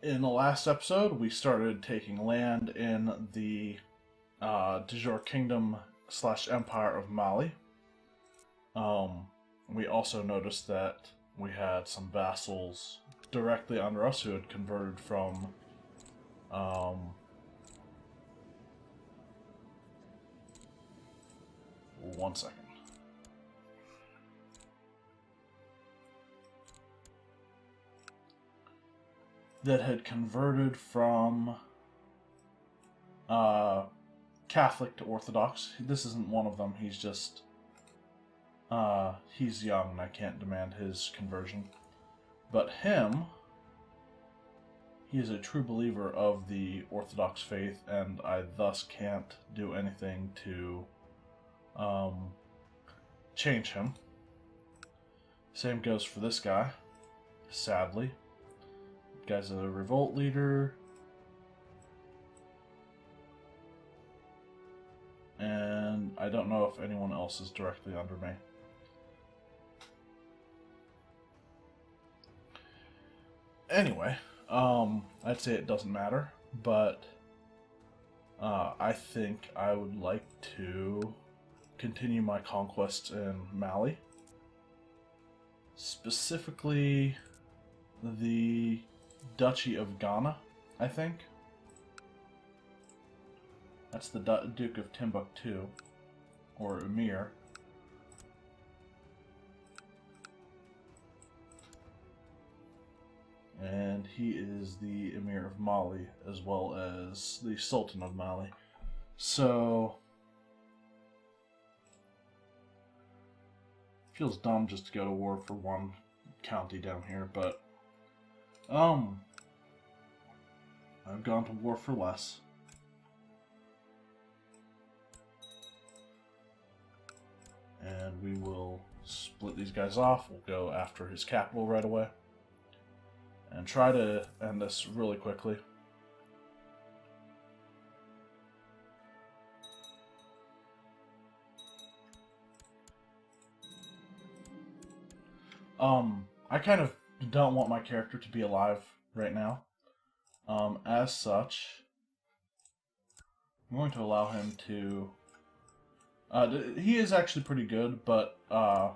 In the last episode, we started taking land in the de jure kingdom slash empire of Mali. We also noticed that we had some vassals directly under us who had converted from one second. That had converted from Catholic to Orthodox. This isn't one of them. He's just he's young and I can't demand his conversion. But him, he is a true believer of the Orthodox faith, and I thus can't do anything to change him. Same goes for this guy, sadly. The guy's a revolt leader. And I don't know if anyone else is directly under me. Anyway, I'd say it doesn't matter, but I think I would like to continue my conquests in Mali. Specifically, the Duchy of Ghana, I think. That's the Duke of Timbuktu, or Emir. And he is the Emir of Mali, as well as the Sultan of Mali. So, feels dumb just to go to war for one county down here, but I've gone to war for less. And we will split these guys off. We'll go after his capital right away. And try to end this really quickly. I kind of don't want my character to be alive right now. As such, I'm going to allow him to... he is actually pretty good, but I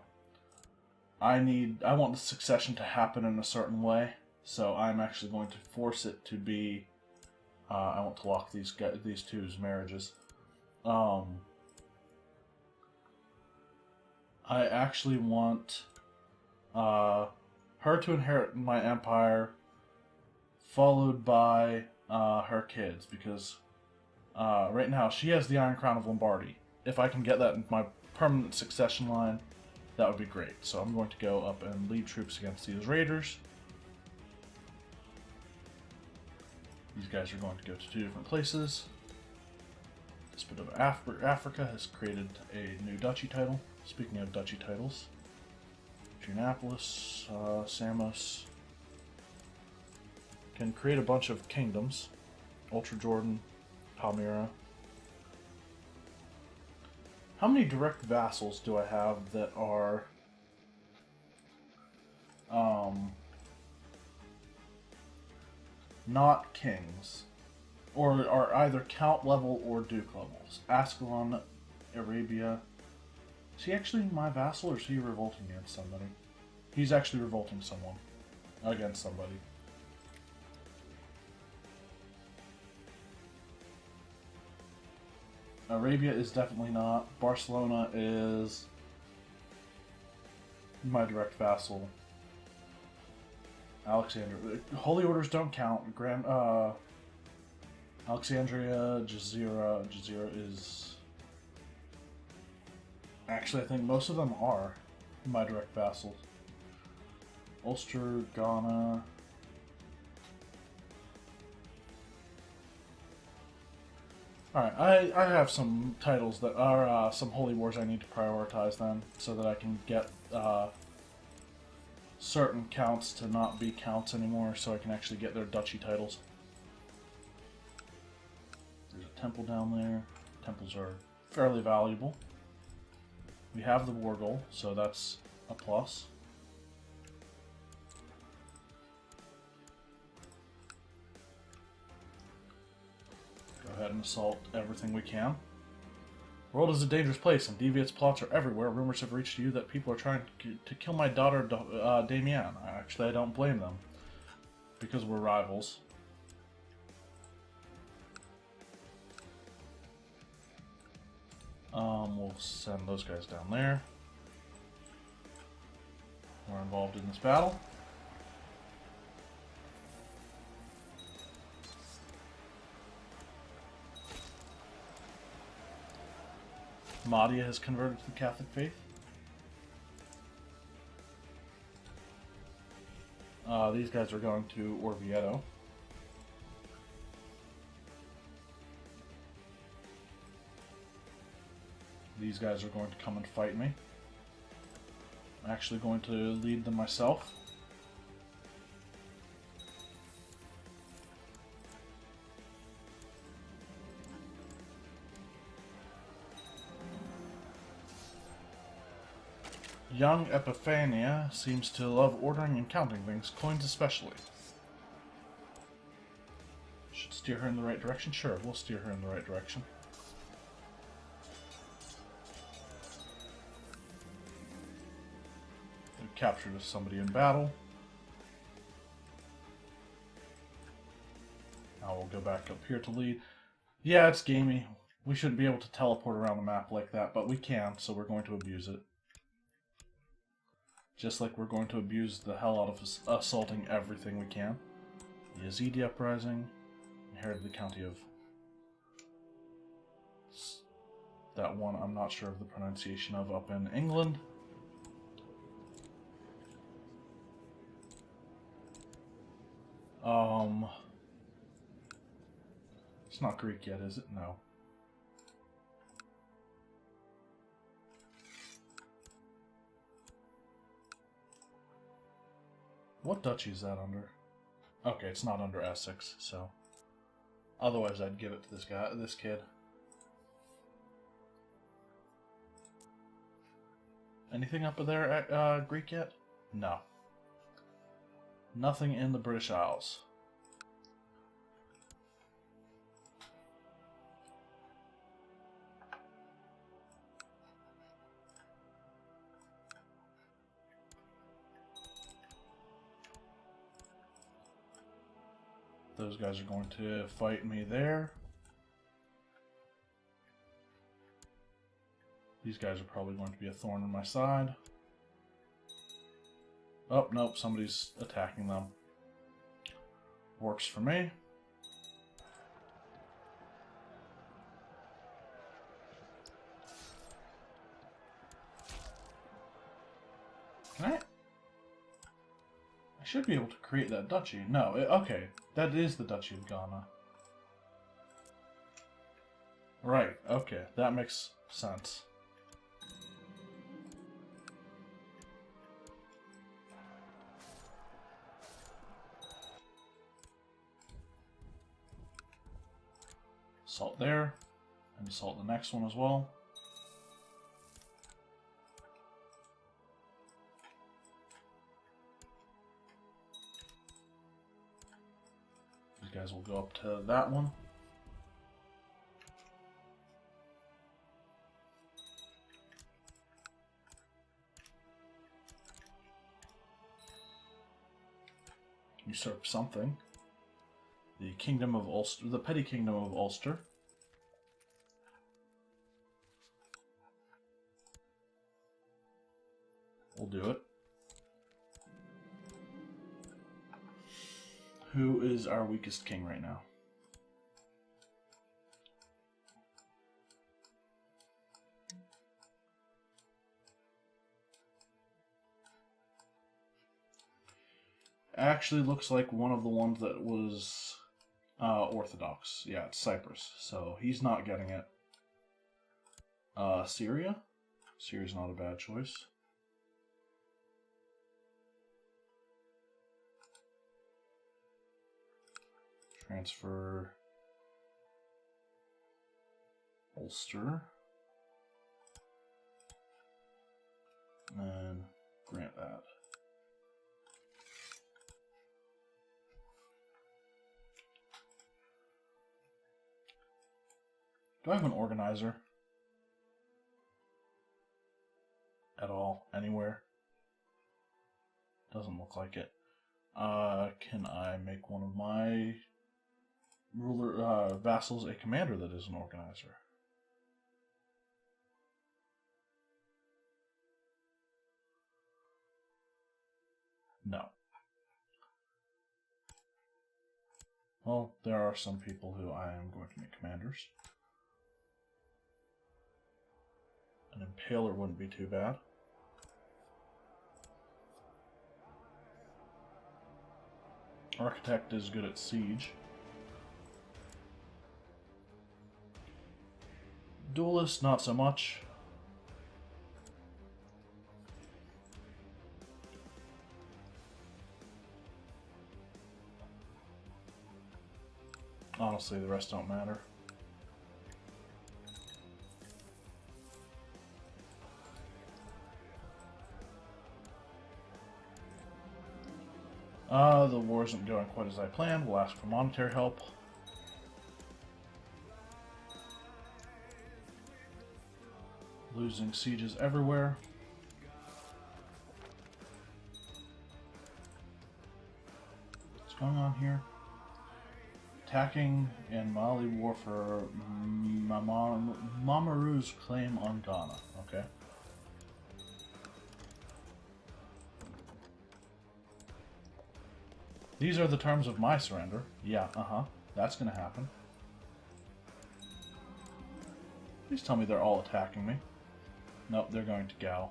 want the succession to happen in a certain way. So I'm actually going to force it to be. I want to lock these two's marriages. I actually want her to inherit my empire, followed by her kids, because right now she has the Iron Crown of Lombardy. If I can get that in my permanent succession line, that would be great. So I'm going to go up and lead troops against these raiders. These guys are going to go to two different places. This bit of Africa has created a new duchy title. Speaking of duchy titles, Junapolis, Samos can create a bunch of kingdoms. Ultra Jordan, Palmyra. How many direct vassals do I have that are not kings, or are either count level or duke levels? Ascalon, Arabia. Is he actually my vassal, or is he revolting against somebody? He's actually revolting someone against somebody. Arabia is definitely not. Barcelona is my direct vassal. Alexandria. Holy Orders don't count. Alexandria, Jazeera. Jazeera is... Actually, I think most of them are my direct vassals. Ulster, Ghana... Alright, I have some titles that are some holy wars I need to prioritize then, so that I can get certain counts to not be counts anymore, so I can actually get their duchy titles. There's a temple down there. Temples are fairly valuable. We have the war goal, so that's a plus. ahead and assault everything we can. The world is a dangerous place, and devious plots are everywhere. Rumors have reached you that people are trying to kill my daughter, Damian. Actually, I don't blame them, because we're rivals. We'll send those guys down there. We're involved in this battle. Mahdia has converted to the Catholic faith. These guys are going to Orvieto. These guys are going to come and fight me. I'm actually going to lead them myself. Young Epiphania seems to love ordering and counting things, coins especially. Should steer her in the right direction? Sure, we'll steer her in the right direction. We captured somebody in battle. Now we'll go back up here to lead. Yeah, it's gamey. We shouldn't be able to teleport around the map like that, but we can, so we're going to abuse it. Just like we're going to abuse the hell out of assaulting everything we can. The Yazidi Uprising inherited the county of... that one I'm not sure of the pronunciation of up in England. It's not Greek yet, is it? No. What duchy is that under? Okay, it's not under Essex, so... Otherwise I'd give it to this kid. Anything up there at Greek yet? No. Nothing in the British Isles. Those guys are going to fight me there. These guys are probably going to be a thorn in my side. Oh, nope, somebody's attacking them. Works for me. Can I should be able to create that duchy. No, okay. That is the Duchy of Ghana. Right, okay. That makes sense. Assault there. And assault the next one as well. Guys will go up to that one. Usurp something. The Kingdom of Ulster, the Petty Kingdom of Ulster. We'll do it. Who is our weakest king right now? Actually looks like one of the ones that was Orthodox. Yeah, it's Cyprus. So he's not getting it. Syria? Syria's not a bad choice. Transfer Ulster and grant that. Do I have an organizer? At all? Anywhere? Doesn't look like it. Can I make one of my vassals a commander that is an organizer? No. Well, there are some people who I am going to make commanders. An impaler wouldn't be too bad. Architect is good at siege. Duelist, not so much. Honestly, the rest don't matter. The war isn't going quite as I planned. We'll ask for monetary help. Losing sieges everywhere. What's going on here? Attacking in Mali war for Mamaru's claim on Ghana. Okay. These are the terms of my surrender. Yeah, that's gonna happen. Please tell me they're all attacking me. Nope, they're going to Gao.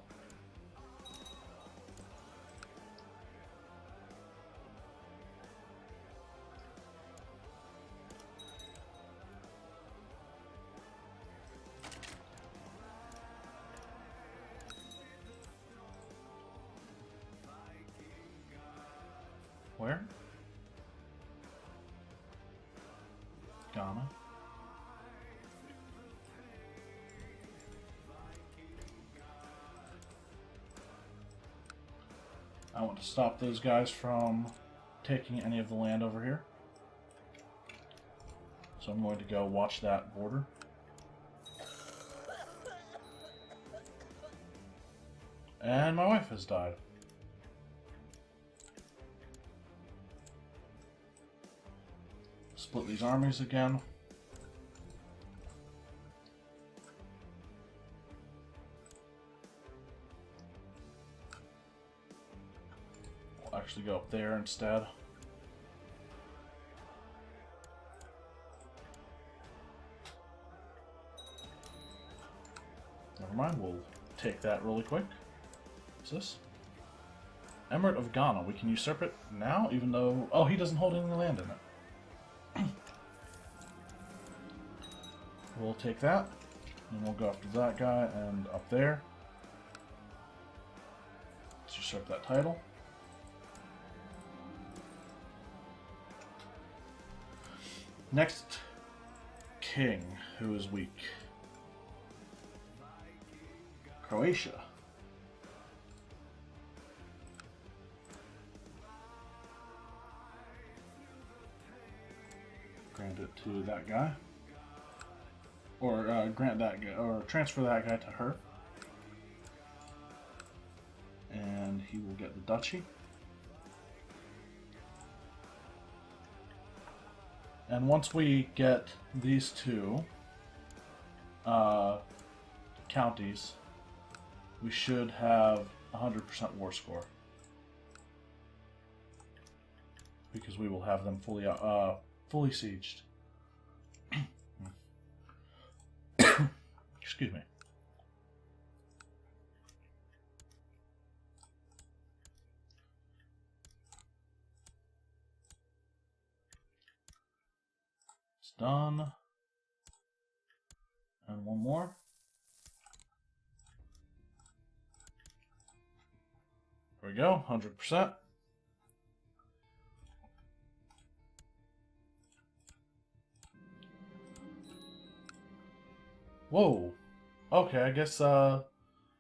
Where? Ghana. I want to stop those guys from taking any of the land over here. So I'm going to go watch that border. And my wife has died. Split these armies again. We'll actually go up there instead. Never mind, we'll take that really quick. What's this? Emirate of Ghana. We can usurp it now, even though... Oh, he doesn't hold any land in it. We'll take that, and we'll go after that guy and up there. Let's usurp that title. Next king, who is weak. Croatia. Grant it to that guy. Or grant that guy, or transfer that guy to her. And he will get the duchy. And once we get these two counties, we should have 100% war score. Because we will have them fully sieged. Excuse me. It's done. And one more. There we go, 100%. Whoa. Okay, I guess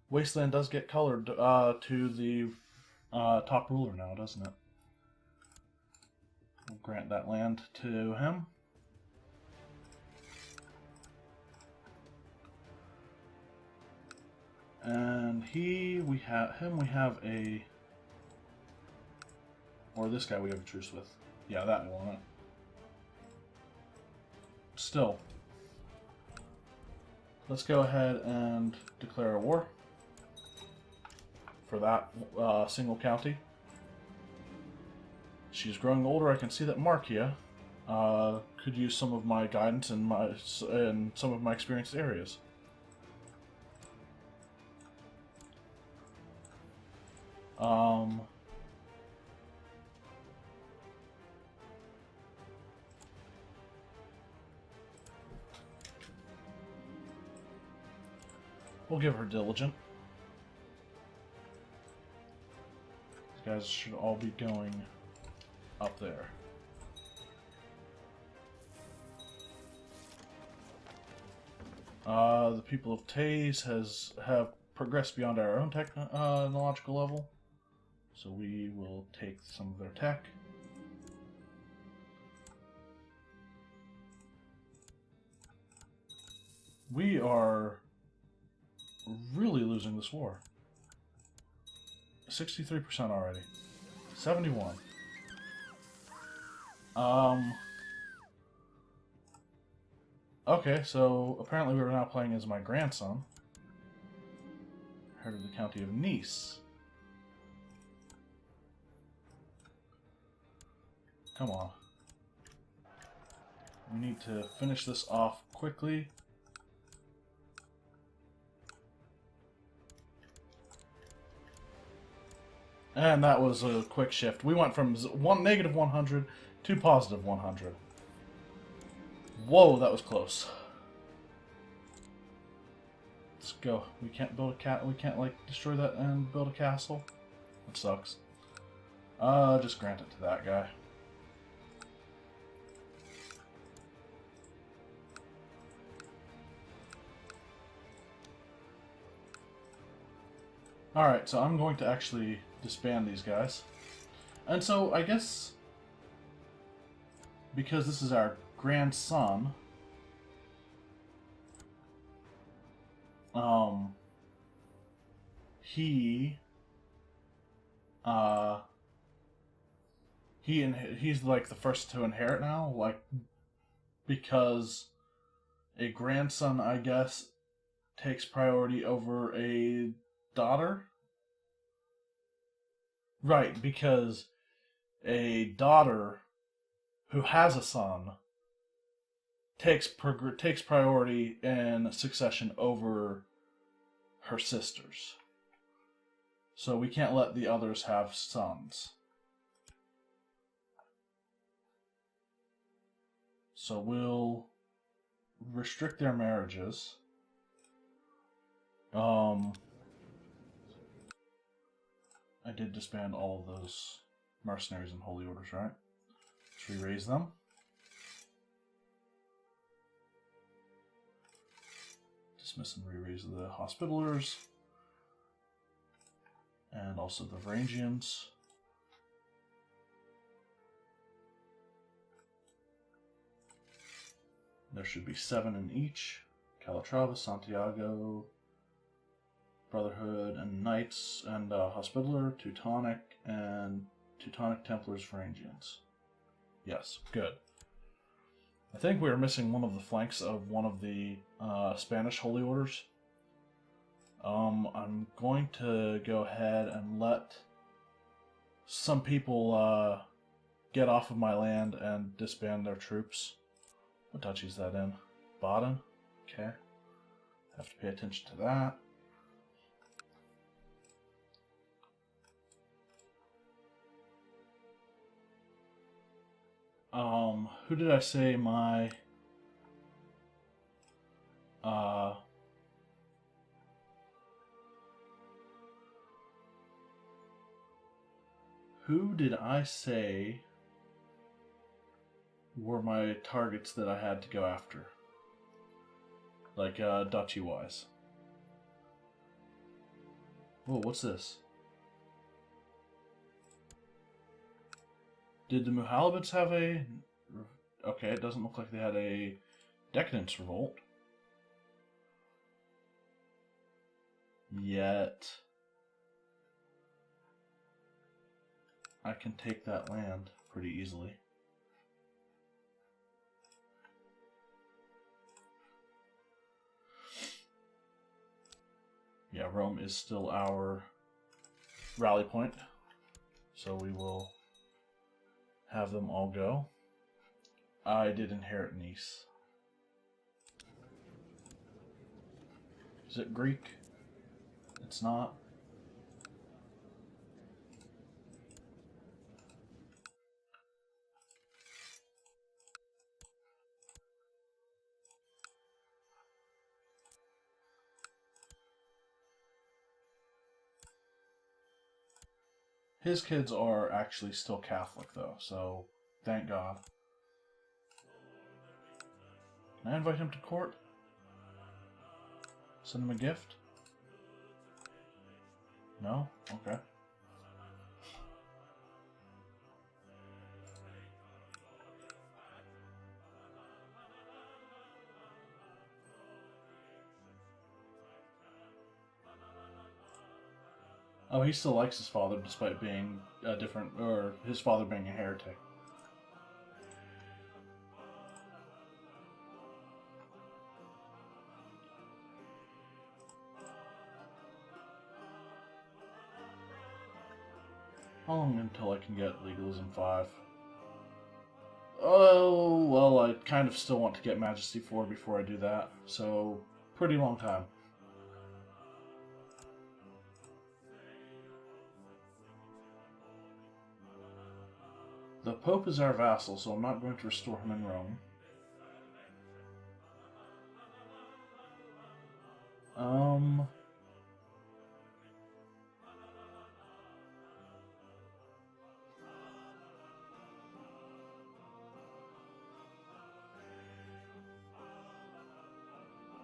Wasteland does get colored to the top ruler now, doesn't it? We'll grant that land to him. And we have a... Or this guy we have a truce with. Yeah, that one. Still. Let's go ahead and declare a war for that single county. She's growing older. I can see that Markia could use some of my guidance in some of my experienced areas. We'll give her diligent. These guys should all be going up there. The people of Taze have progressed beyond our own technological level, so we will take some of their tech. We are really losing this war. 63% already. 71. Okay, so apparently we are now playing as my grandson. Head of the county of Nice. Come on. We need to finish this off quickly. And that was a quick shift. We went from negative 100 to positive 100. Whoa, that was close. Let's go. We can't build a we can't like destroy that and build a castle. That sucks. Just grant it to that guy. Alright, so I'm going to actually disband these guys. And so, I guess, because this is our grandson, he's like the first to inherit now, like, because a grandson, I guess, takes priority over a daughter? Right, because a daughter who has a son takes priority in succession over her sisters. So we can't let the others have sons. So we'll restrict their marriages. I did disband all of those mercenaries and holy orders, right? Let's re-raise them. Dismiss and re-raise the Hospitallers. And also the Varangians. There should be 7 in each. Calatrava, Santiago, Brotherhood, and Knights, and Hospitaller, Teutonic, and Teutonic Templars, Varangians. Yes, good. I think we are missing one of the flanks of one of the Spanish Holy Orders. I'm going to go ahead and let some people get off of my land and disband their troops. What duchy is that in? Baden? Okay. Have to pay attention to that. Who did I say my who did I say were my targets that I had to go after? Like, duchy-wise. Whoa, what's this? Did the Muhalabids have a... Okay, it doesn't look like they had a Decadence Revolt. Yet I can take that land pretty easily. Yeah, Rome is still our rally point, so we will have them all go. I did inherit Nice. Is it Greek? It's not. His kids are actually still Catholic, though, so thank God. Can I invite him to court? Send him a gift? No? Okay. Oh, he still likes his father despite being a different, or his father being a heretic. How long until I can get Legalism 5? Oh, well, I kind of still want to get Majesty 4 before I do that, so pretty long time. The Pope is our vassal, so I'm not going to restore him in Rome.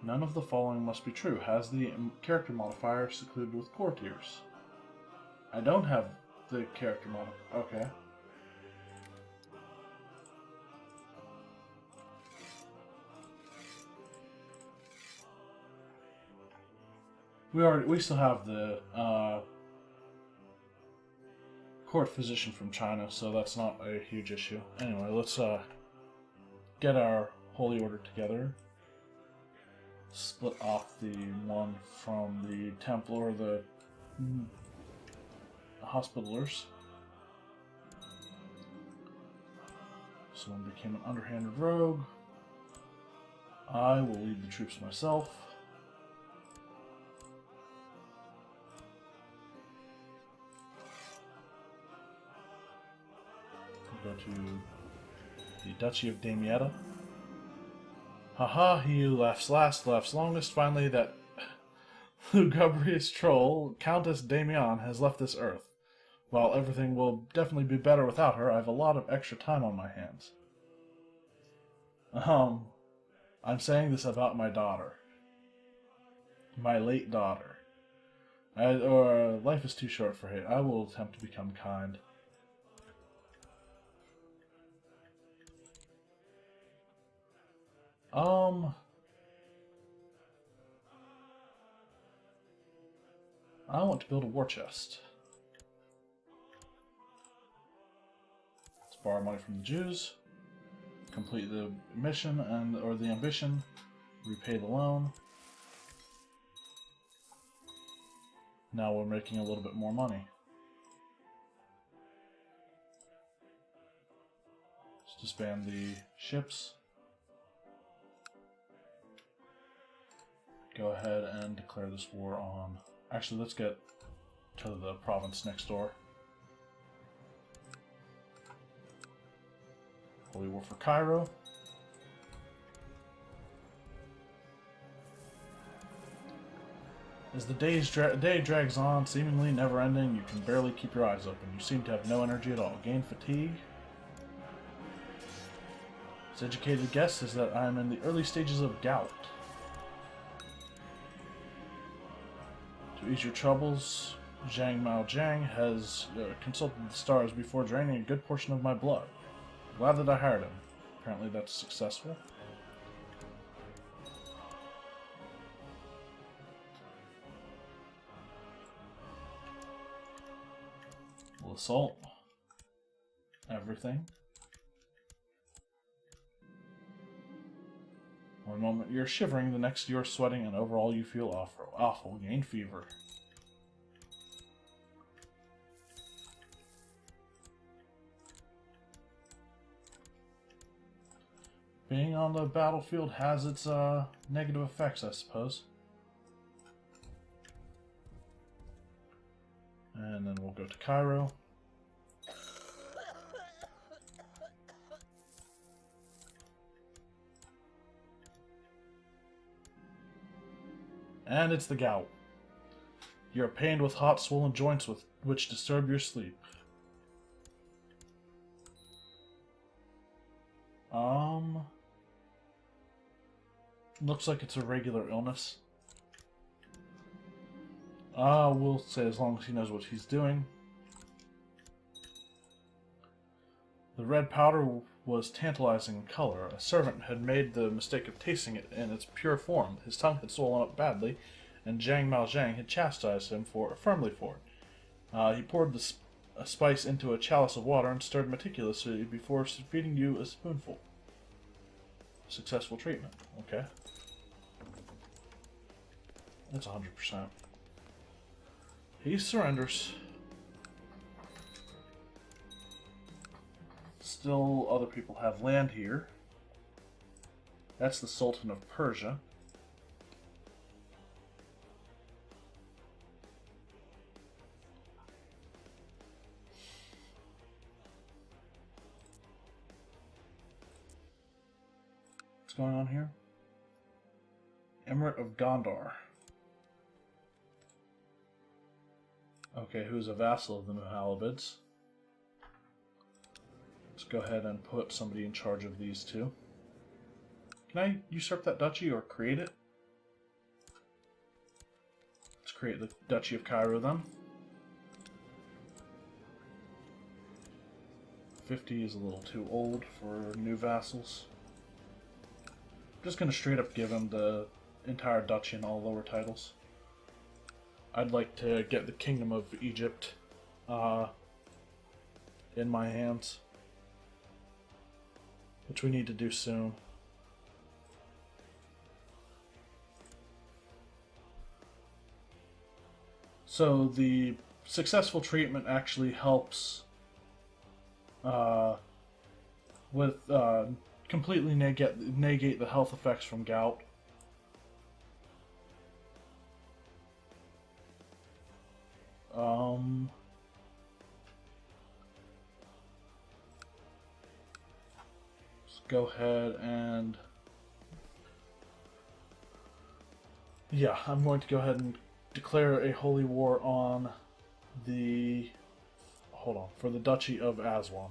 None of the following must be true. Has the character modifier secluded with courtiers? I don't have the character modifier. Okay. We still have the court physician from China, so that's not a huge issue. Anyway, let's get our holy order together. Split off the one from the Templar, the Hospitalers. Someone became an underhanded rogue. I will lead the troops myself. Go to the Duchy of Damietta. Haha, he who laughs last, laughs longest. Finally, that lugubrious troll, Countess Damian, has left this earth. While everything will definitely be better without her, I have a lot of extra time on my hands. I'm saying this about my daughter. My late daughter. Life is too short for hate. I will attempt to become kind. I want to build a war chest. Let's borrow money from the Jews, complete the mission or the ambition, repay the loan. Now we're making a little bit more money. Let's disband the ships. Go ahead and declare this war on... Actually, let's get to the province next door. Holy War for Cairo. As the day drags on, seemingly never-ending, you can barely keep your eyes open. You seem to have no energy at all. Gain fatigue. Its educated guess is that I am in the early stages of gout. To ease your troubles, Zhang Mao Zhang has consulted the stars before draining a good portion of my blood. Glad that I hired him. Apparently that's successful. assault. Everything. One moment you're shivering, the next you're sweating, and overall you feel awful. Gain fever. Being on the battlefield has its negative effects, I suppose. And then we'll go to Cairo. And it's the gout. You're pained with hot, swollen joints which disturb your sleep. Looks like it's a regular illness. We'll say as long as he knows what he's doing. The red powder was tantalizing in color. A servant had made the mistake of tasting it in its pure form. His tongue had swollen up badly, and Zhang Maozhang had chastised him firmly for it. He poured the spice into a chalice of water and stirred meticulously before feeding you a spoonful. Successful treatment. Okay. That's 100%. He surrenders. Still, other people have land here. That's the Sultan of Persia. What's going on here? Emirate of Gondar. Okay, who's a vassal of the Mohammedads? Let's go ahead and put somebody in charge of these two. Can I usurp that duchy or create it? Let's create the Duchy of Cairo then. 50 is a little too old for new vassals. I'm just going to straight up give him the entire duchy and all lower titles. I'd like to get the Kingdom of Egypt in my hands, which we need to do soon. So the successful treatment actually helps with completely negate the health effects from gout. Let's go ahead and... Yeah, I'm going to go ahead and declare a holy war on the... Hold on, for the Duchy of Aswan.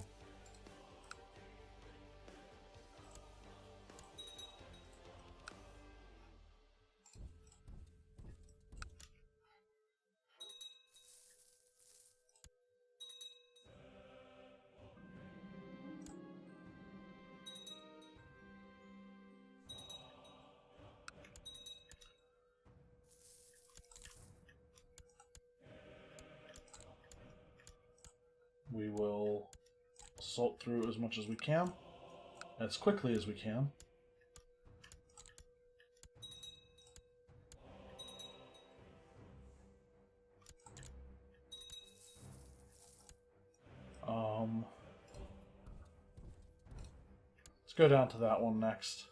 We will assault through as much as we can, as quickly as we can. Let's go down to that one next.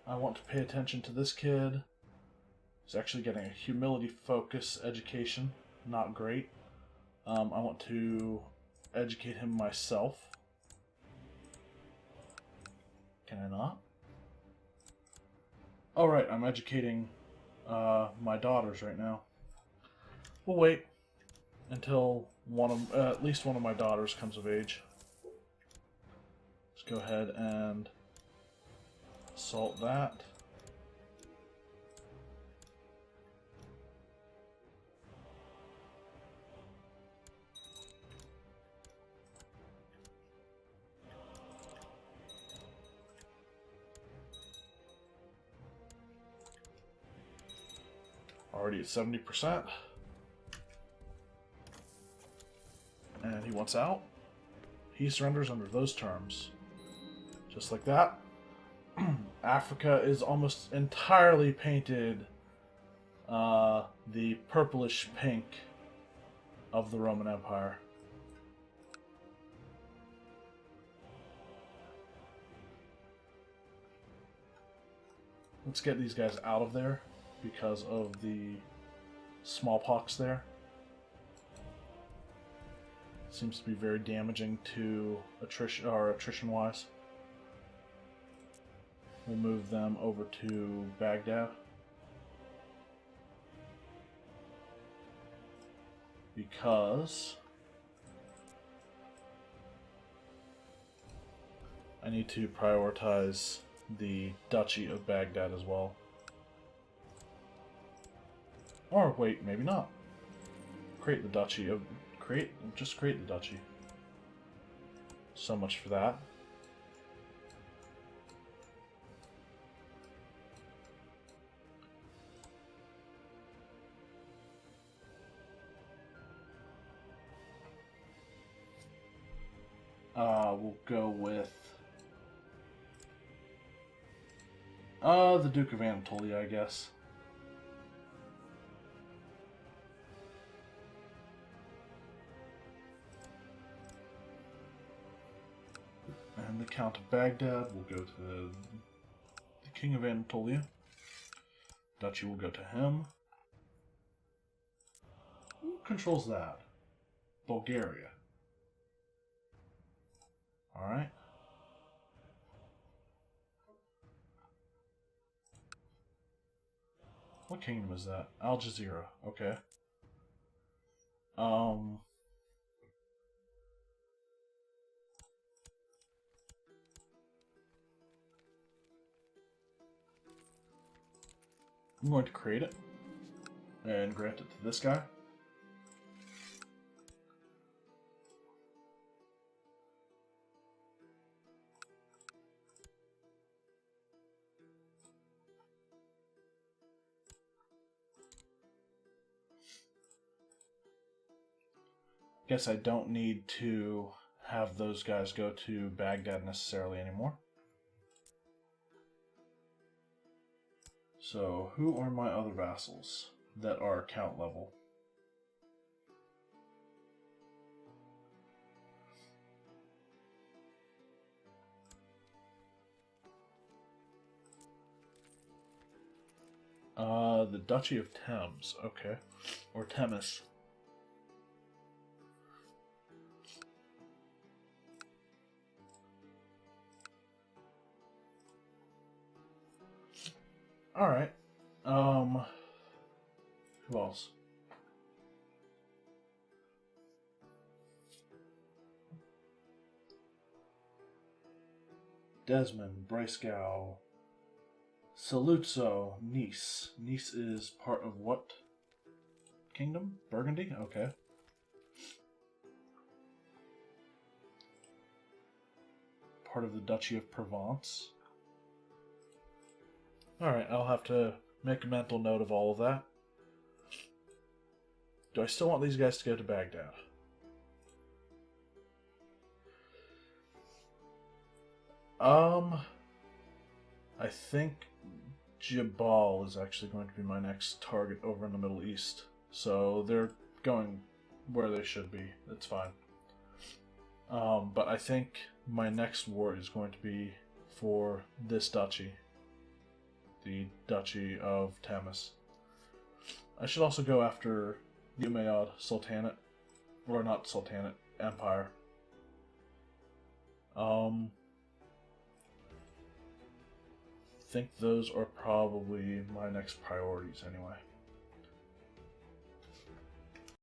I want to pay attention to this kid. He's actually getting a humility focus education. Not great. I want to educate him myself. Can I not? Alright, I'm educating my daughters right now. We'll wait until at least one of my daughters comes of age. Let's go ahead and assault that. Already at 70%. And he wants out. He surrenders under those terms. Just like that. Africa is almost entirely painted the purplish pink of the Roman Empire. Let's get these guys out of there because of the smallpox there. Seems to be very damaging to attrition-wise. We'll move them over to Baghdad. Because I need to prioritize the Duchy of Baghdad as well. Or wait, maybe not. Create the Duchy of... just create the Duchy. So much for that. We'll go with the Duke of Anatolia, I guess. And the Count of Baghdad will go to the King of Anatolia. Duchy will go to him. Who controls that? Bulgaria. Alright. What kingdom is that? Al Jazeera. Okay. I'm going to create it and grant it to this guy. Guess I don't need to have those guys go to Baghdad necessarily anymore. So, who are my other vassals that are count level? The Duchy of Thames, okay. Or Themis. Alright. Who else? Desmond, Breisgau, Saluzzo, Nice. Nice is part of what kingdom? Burgundy? Okay. Part of the Duchy of Provence. Alright, I'll have to make a mental note of all of that. Do I still want these guys to go to Baghdad? I think Jabal is actually going to be my next target over in the Middle East. So they're going where they should be. That's fine. But I think my next war is going to be for this duchy. The Duchy of Tamis. I should also go after the Umayyad Sultanate. Or not Sultanate, Empire. I think those are probably my next priorities anyway.